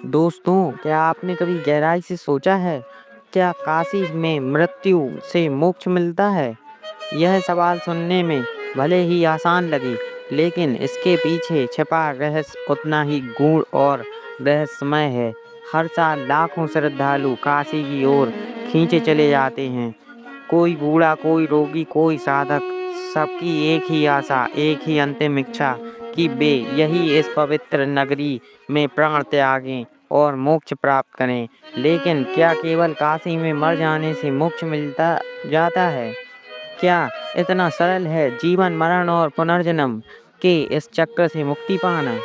दोस्तों, क्या आपने कभी गहराई से सोचा है, क्या काशी में मृत्यु से मोक्ष मिलता है? यह सवाल सुनने में भले ही आसान लगे, लेकिन इसके पीछे छिपा रहस्य उतना ही गूढ़ और रहस्यमय है। हर साल लाखों श्रद्धालु काशी की ओर खींचे चले जाते हैं। कोई बूढ़ा, कोई रोगी, कोई साधक, सबकी एक ही आशा, एक ही अंतिम इच्छा कि वे यही इस पवित्र नगरी में प्राण त्यागें और मोक्ष प्राप्त करें। लेकिन क्या केवल काशी में मर जाने से मोक्ष मिलता जाता है? क्या इतना सरल है जीवन मरण और पुनर्जन्म के इस चक्र से मुक्ति पाना?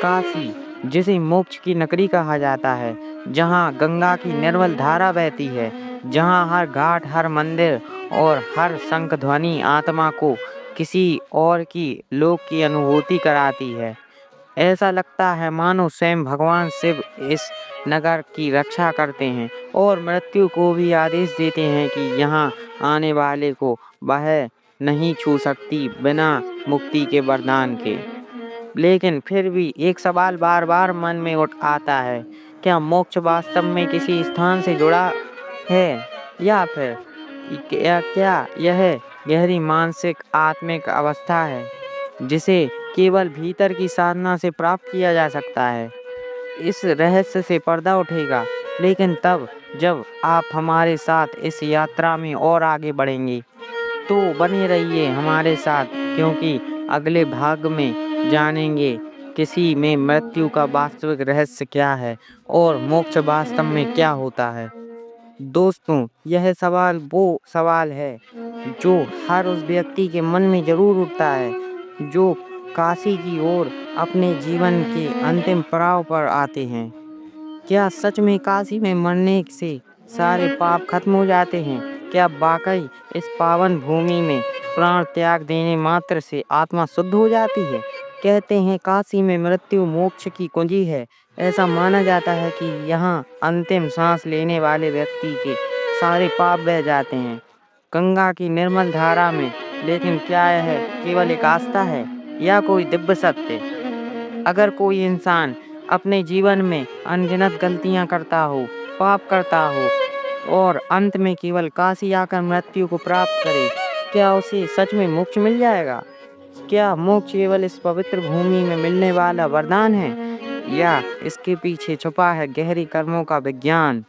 काशी, जिसे मोक्ष की नगरी कहा जाता है, जहाँ गंगा की निर्मल धारा बहती है, जहाँ हर घाट, हर मंदिर और हर शंख ध्वनि आत्मा को किसी और की लोक की अनुभूति कराती है। ऐसा लगता है मानो स्वयं भगवान शिव इस नगर की रक्षा करते हैं और मृत्यु को भी आदेश देते हैं कि यहाँ आने वाले को वह नहीं छू सकती बिना मुक्ति के वरदान के। लेकिन फिर भी एक सवाल बार बार मन में उठ आता है, क्या मोक्ष वास्तव में किसी स्थान से जुड़ा है, या फिर क्या यह गहरी मानसिक आत्मिक अवस्था है जिसे केवल भीतर की साधना से प्राप्त किया जा सकता है? इस रहस्य से पर्दा उठेगा, लेकिन तब जब आप हमारे साथ इस यात्रा में और आगे बढ़ेंगे। तो बने रहिए हमारे साथ, क्योंकि अगले भाग में जानेंगे किसी में मृत्यु का वास्तविक रहस्य क्या है और मोक्ष वास्तव में क्या होता है। दोस्तों, यह सवाल वो सवाल है जो हर उस व्यक्ति के मन में जरूर उठता है जो काशी की ओर अपने जीवन के अंतिम पड़ाव पर आते हैं। क्या सच में काशी में मरने से सारे पाप खत्म हो जाते हैं? क्या वाकई इस पावन भूमि में प्राण त्याग देने मात्र से आत्मा शुद्ध हो जाती है? कहते हैं काशी में मृत्यु मोक्ष की कुंजी है। ऐसा माना जाता है कि यहाँ अंतिम सांस लेने वाले व्यक्ति के सारे पाप बह जाते हैं गंगा की निर्मल धारा में। लेकिन क्या यह केवल एक आस्था है या कोई दिव्य सत्य? अगर कोई इंसान अपने जीवन में अनगिनत गलतियां करता हो, पाप करता हो और अंत में केवल काशी आकर मृत्यु को प्राप्त करे, क्या उसे सच में मोक्ष मिल जाएगा? क्या मोक्ष केवल इस पवित्र भूमि में मिलने वाला वरदान है, या इसके पीछे छुपा है गहरी कर्मों का विज्ञान?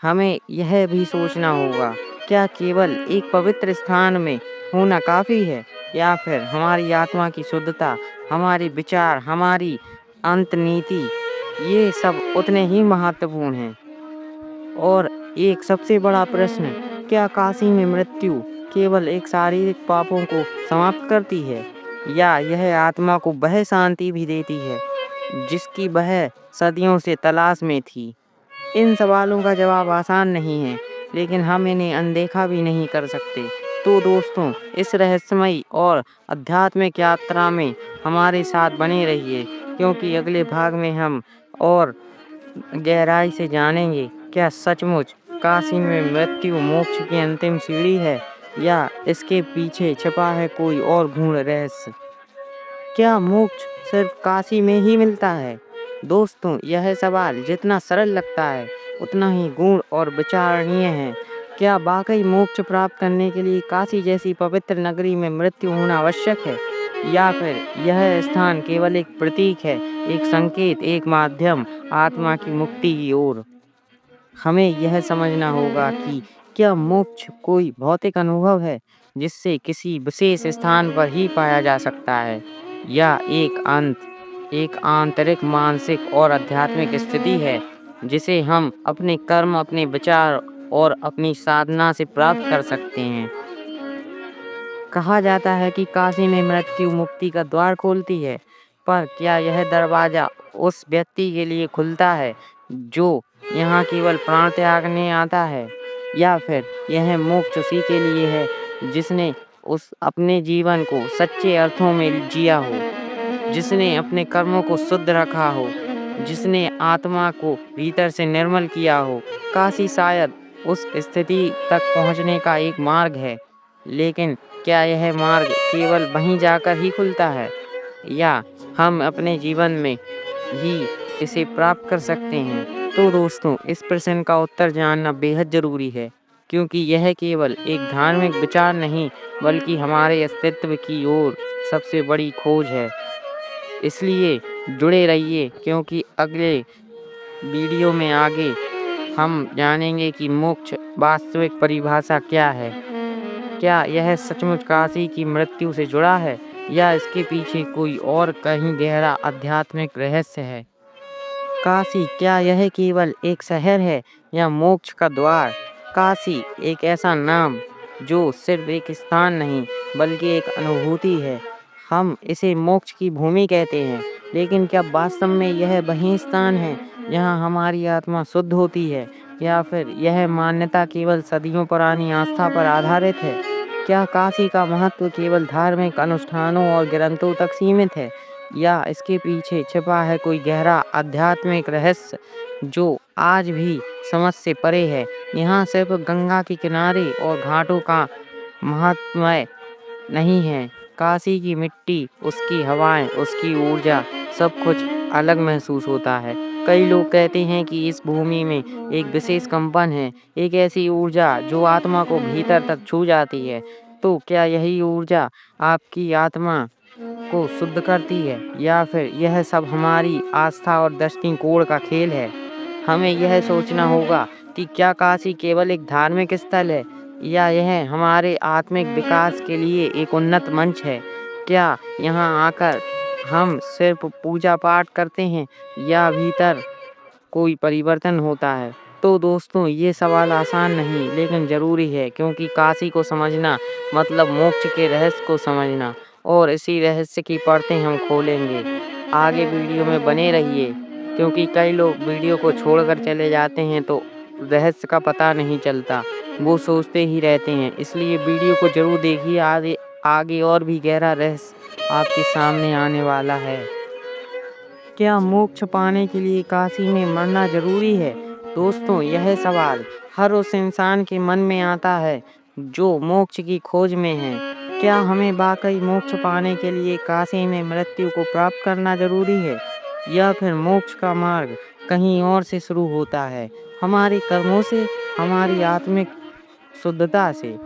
हमें यह भी सोचना होगा, क्या केवल एक पवित्र स्थान में होना काफ़ी है, या फिर हमारी आत्मा की शुद्धता, हमारे विचार, हमारी अंत नीति, ये सब उतने ही महत्वपूर्ण हैं। और एक सबसे बड़ा प्रश्न, क्या काशी में मृत्यु केवल एक शारीरिक पापों को समाप्त करती है, या यह आत्मा को वह शांति भी देती है जिसकी वह सदियों से तलाश में थी? इन सवालों का जवाब आसान नहीं है, लेकिन हम इन्हें अनदेखा भी नहीं कर सकते। तो दोस्तों, इस रहस्यमयी और आध्यात्मिक यात्रा में हमारे साथ बने रहिए, क्योंकि अगले भाग में हम और गहराई से जानेंगे, क्या सचमुच काशी में मृत्यु मोक्ष की अंतिम सीढ़ी है, या इसके पीछे छिपा है कोई और गूढ़ रहस्य? क्या मोक्ष सिर्फ काशी में ही मिलता है? दोस्तों, यह सवाल जितना सरल लगता है उतना ही गूढ़ और विचारणीय है। क्या वाकई मोक्ष प्राप्त करने के लिए काशी जैसी पवित्र नगरी में मृत्यु होना आवश्यक है, या फिर यह स्थान केवल एक प्रतीक है, एक संकेत, एक माध्यम आत्मा की मुक्ति की ओर? हमें यह समझना होगा कि क्या मोक्ष कोई भौतिक अनुभव है जिससे किसी विशेष स्थान पर ही पाया जा सकता है, या एक आंतरिक मानसिक और आध्यात्मिक स्थिति है जिसे हम अपने कर्म, अपने विचार और अपनी साधना से प्राप्त कर सकते हैं। कहा जाता है कि काशी में मृत्यु मुक्ति का द्वार खोलती है, पर क्या यह दरवाजा उस व्यक्ति के लिए खुलता है जो यहाँ केवल प्राण त्यागने आता है, या फिर यह मोक्ष उसी के लिए है जिसने उस अपने जीवन को सच्चे अर्थों में जिया हो, जिसने अपने कर्मों को शुद्ध रखा हो, जिसने आत्मा को भीतर से निर्मल किया हो? काशी शायद उस स्थिति तक पहुँचने का एक मार्ग है, लेकिन क्या यह मार्ग केवल वहीं जाकर ही खुलता है, या हम अपने जीवन में ही इसे प्राप्त कर सकते हैं? तो दोस्तों, इस प्रश्न का उत्तर जानना बेहद ज़रूरी है, क्योंकि यह केवल एक धार्मिक विचार नहीं, बल्कि हमारे अस्तित्व की ओर सबसे बड़ी खोज है। इसलिए जुड़े रहिए, क्योंकि अगले वीडियो में आगे हम जानेंगे कि मोक्ष वास्तविक परिभाषा क्या है। क्या यह सचमुच काशी की मृत्यु से जुड़ा है, या इसके पीछे कोई और कहीं गहरा आध्यात्मिक रहस्य है? काशी क्या यह केवल एक शहर है, या मोक्ष का द्वार? काशी एक ऐसा नाम जो सिर्फ एक स्थान नहीं, बल्कि एक अनुभूति है। हम इसे मोक्ष की भूमि कहते हैं, लेकिन क्या वास्तव में यह वही स्थान है जहाँ हमारी आत्मा शुद्ध होती है, या फिर यह मान्यता केवल सदियों पुरानी आस्था पर आधारित है? क्या काशी का महत्व केवल धार्मिक अनुष्ठानों और ग्रंथों तक सीमित है, या इसके पीछे छिपा है कोई गहरा आध्यात्मिक रहस्य जो आज भी समझ से परे है? यहाँ सिर्फ गंगा के किनारे और घाटों का महात्म्य नहीं है। काशी की मिट्टी, उसकी हवाएं, उसकी ऊर्जा, सब कुछ अलग महसूस होता है। कई लोग कहते हैं कि इस भूमि में एक विशेष कंपन है, एक ऐसी ऊर्जा जो आत्मा को भीतर तक छू जाती है। तो क्या यही ऊर्जा आपकी आत्मा को शुद्ध करती है, या फिर यह सब हमारी आस्था और दृष्टिकोण का खेल है? हमें यह सोचना होगा कि क्या काशी केवल एक धार्मिक स्थल है, या यह हमारे आत्मिक विकास के लिए एक उन्नत मंच है? क्या यहाँ आकर हम सिर्फ पूजा पाठ करते हैं, या भीतर कोई परिवर्तन होता है? तो दोस्तों, ये सवाल आसान नहीं, लेकिन ज़रूरी है, क्योंकि काशी को समझना मतलब मोक्ष के रहस्य को समझना, और इसी रहस्य की परतें हम खोलेंगे। आगे वीडियो में बने रहिए, क्योंकि कई लोग वीडियो को छोड़कर चले जाते हैं तो रहस्य का पता नहीं चलता, वो सोचते ही रहते हैं। इसलिए वीडियो को ज़रूर देखिए, आगे आगे और भी गहरा रहस्य आपके सामने आने वाला है। क्या मोक्ष पाने के लिए काशी में मरना जरूरी है? दोस्तों, यह सवाल हर उस इंसान के मन में आता है जो मोक्ष की खोज में है। क्या हमें वाकई मोक्ष पाने के लिए काशी में मृत्यु को प्राप्त करना जरूरी है, या फिर मोक्ष का मार्ग कहीं और से शुरू होता है, हमारे कर्मों से, हमारी आत्मिक शुद्धता से?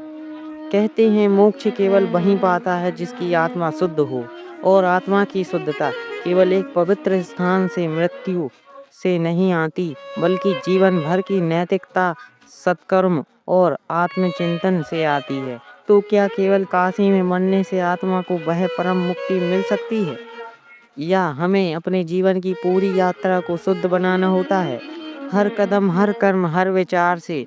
कहते हैं मोक्ष केवल वहीं पाता है जिसकी आत्मा शुद्ध हो, और आत्मा की शुद्धता केवल एक पवित्र स्थान से, मृत्यु से नहीं आती, बल्कि जीवन भर की नैतिकता, सत्कर्म और आत्मचिंतन से आती है। तो क्या केवल काशी में मरने से आत्मा को वह परम मुक्ति मिल सकती है, या हमें अपने जीवन की पूरी यात्रा को शुद्ध बनाना होता है, हर कदम, हर कर्म, हर विचार से?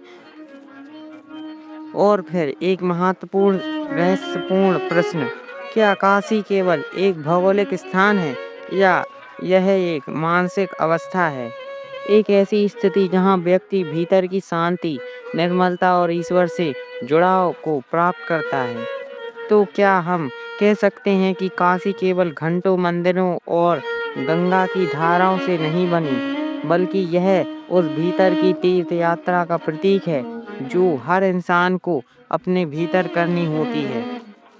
और फिर एक महत्वपूर्ण रहस्यपूर्ण प्रश्न, क्या काशी केवल एक भौगोलिक स्थान है, या यह एक मानसिक अवस्था है, एक ऐसी स्थिति जहां व्यक्ति भीतर की शांति, निर्मलता और ईश्वर से जुड़ाव को प्राप्त करता है? तो क्या हम कह सकते हैं कि काशी केवल घंटों, मंदिरों और गंगा की धाराओं से नहीं बनी, बल्कि यह उस भीतर की तीर्थ यात्रा का प्रतीक है जो हर इंसान को अपने भीतर करनी होती है?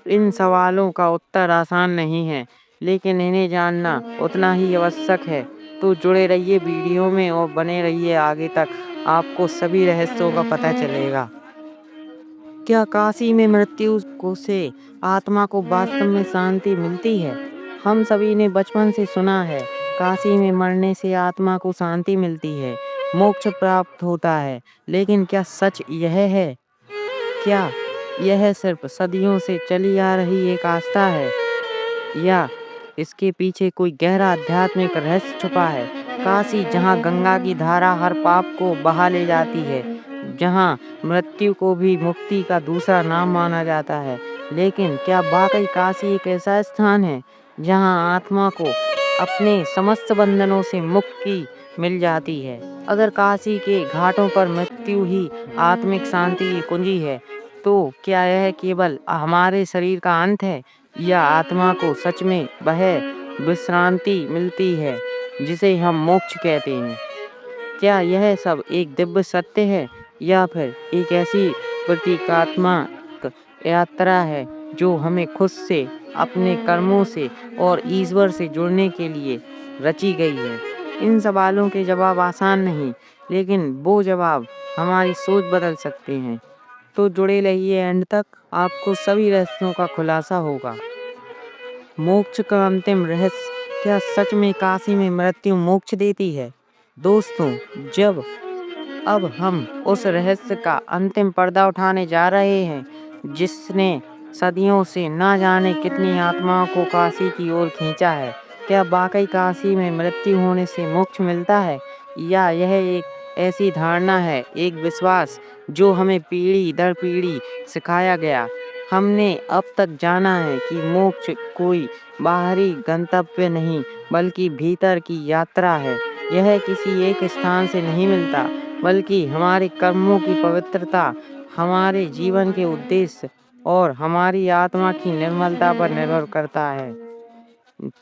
इन सवालों का उत्तर आसान नहीं है, लेकिन इन्हें जानना उतना ही आवश्यक है। तो जुड़े रहिए वीडियो में और बने रहिए आगे तक, आपको सभी रहस्यों का पता चलेगा। क्या काशी में मृत्यु को से आत्मा को वास्तव में शांति मिलती है? हम सभी ने बचपन से सुना है, काशी में मरने से आत्मा को शांति मिलती है, मोक्ष प्राप्त होता है। लेकिन क्या सच यह है? क्या यह सिर्फ सदियों से चली आ रही एक आस्था है, या इसके पीछे कोई गहरा आध्यात्मिक रहस्य छुपा है? काशी, जहाँ गंगा की धारा हर पाप को बहा ले जाती है, जहाँ मृत्यु को भी मुक्ति का दूसरा नाम माना जाता है। लेकिन क्या वाकई काशी एक ऐसा स्थान है जहाँ आत्मा को अपने समस्त बंधनों से मुक्ति मिल जाती है? अगर काशी के घाटों पर मृत्यु ही आत्मिक शांति की कुंजी है, तो क्या यह केवल हमारे शरीर का अंत है, या आत्मा को सच में वह विश्रांति मिलती है जिसे हम मोक्ष कहते हैं? क्या यह सब एक दिव्य सत्य है, या फिर एक ऐसी प्रतीकात्मक यात्रा है जो हमें खुद से, अपने कर्मों से और ईश्वर से जुड़ने के लिए रची गई है? इन सवालों के जवाब आसान नहीं, लेकिन वो जवाब हमारी सोच बदल सकते हैं। तो जुड़े रहिए एंड तक, आपको सभी रहस्यों का खुलासा होगा। मोक्ष का अंतिम रहस्य, क्या सच में काशी में मृत्यु मोक्ष देती है? दोस्तों, जब अब हम उस रहस्य का अंतिम पर्दा उठाने जा रहे हैं, जिसने सदियों से ना जाने कितनी आत्माओं को काशी की ओर खींचा है। क्या वाकई काशी में मृत्यु होने से मोक्ष मिलता है, या यह एक ऐसी धारणा है, एक विश्वास जो हमें पीढ़ी दर पीढ़ी सिखाया गया? हमने अब तक जाना है कि मोक्ष कोई बाहरी गंतव्य नहीं, बल्कि भीतर की यात्रा है। यह किसी एक स्थान से नहीं मिलता, बल्कि हमारे कर्मों की पवित्रता, हमारे जीवन के उद्देश्य और हमारी आत्मा की निर्मलता पर निर्भर करता है।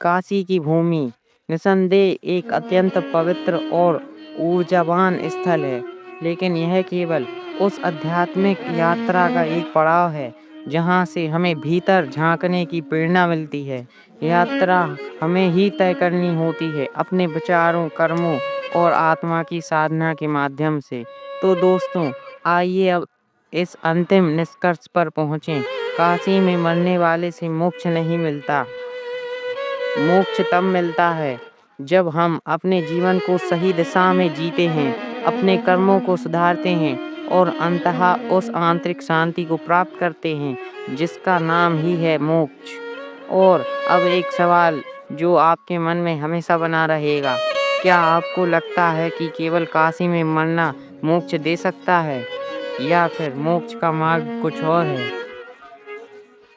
काशी की भूमि निसंदेह एक अत्यंत पवित्र और ऊर्जावान स्थल है, लेकिन यह केवल उस आध्यात्मिक यात्रा का एक पड़ाव है जहाँ से हमें भीतर झांकने की प्रेरणा मिलती है। यात्रा हमें ही तय करनी होती है, अपने विचारों, कर्मों और आत्मा की साधना के माध्यम से। तो दोस्तों, आइए अब इस अंतिम निष्कर्ष पर पहुँचें। काशी में मरने वाले से मोक्ष नहीं मिलता। मोक्ष तब मिलता है जब हम अपने जीवन को सही दिशा में जीते हैं, अपने कर्मों को सुधारते हैं और अंततः उस आंतरिक शांति को प्राप्त करते हैं जिसका नाम ही है मोक्ष। और अब एक सवाल जो आपके मन में हमेशा बना रहेगा, क्या आपको लगता है कि केवल काशी में मरना मोक्ष दे सकता है, या फिर मोक्ष का मार्ग कुछ और है?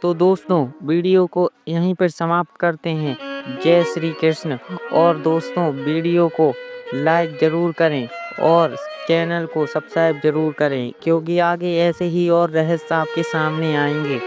तो दोस्तों, वीडियो को यहीं पर समाप्त करते हैं। जय श्री कृष्ण। और दोस्तों, वीडियो को लाइक ज़रूर करें और चैनल को सब्सक्राइब ज़रूर करें, क्योंकि आगे ऐसे ही और रहस्य आपके सामने आएंगे।